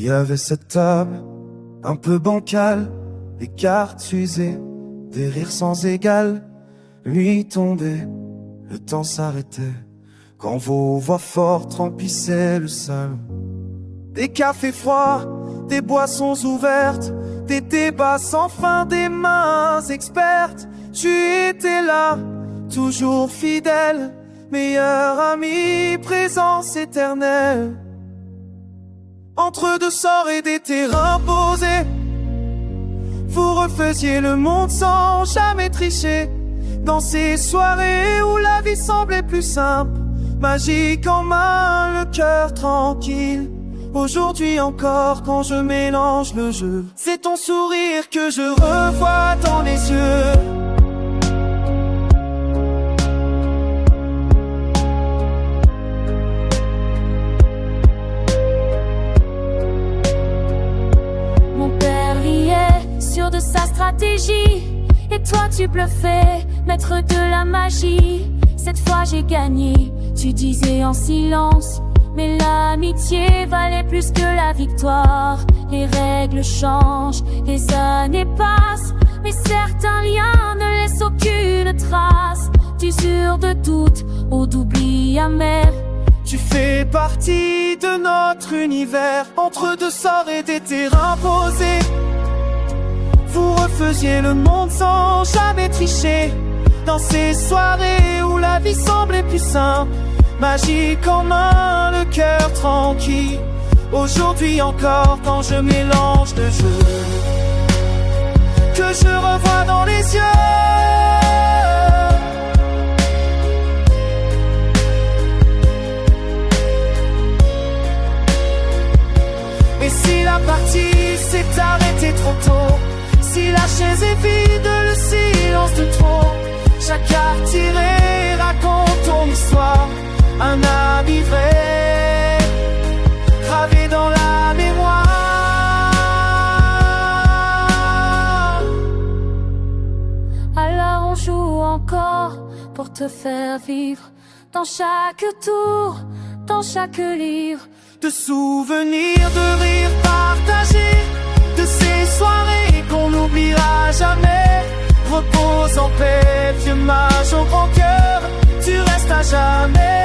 y avait cette table, un peu bancale, des cartes usées, des rires sans égal. Nuit tombait, le temps s'arrêtait, quand vos voix fortes remplissaient le salon. Des cafés froids, des boissons ouvertes, des débats sans fin, des mains expertes. Tu étais là, toujours fidèle, meilleur ami, présence éternelle. Entre deux sorts et des terrains posés, vous refaisiez le monde sans jamais tricher. Dans ces soirées où la vie semblait plus simple, magique en main, le cœur tranquille. Aujourd'hui encore quand je mélange le jeu, c'est ton sourire que je revois dans les yeux. Mon père riait sûr de sa stratégie, et toi tu bluffais, maître de la magie. Cette fois j'ai gagné, tu disais en silence, mais l'amitié valait plus que la victoire. Les règles changent, les années passent, mais certains liens ne laissent aucune trace. D'usure, de doute ou d'oubli amer, tu fais partie de notre univers. Entre deux sorts et des terrains posés, vous refaisiez le monde sans jamais tricher. Dans ces soirées où la vie semblait plus simple, magique en main, le cœur tranquille. Aujourd'hui encore quand je mélange le jeu, que je revois dans les yeux. Et si la partie s'est arrêtée trop tôt, si la chaise est vide, le silence de trop, chaque carte tirée raconte ton histoire. Un ami vrai, gravé dans la mémoire. Alors on joue encore pour te faire vivre, dans chaque tour, dans chaque livre. De souvenirs, de rires partagés, de ces soirées qu'on n'oubliera jamais. Repose en paix, vieux mage au grand cœur, tu restes à jamais.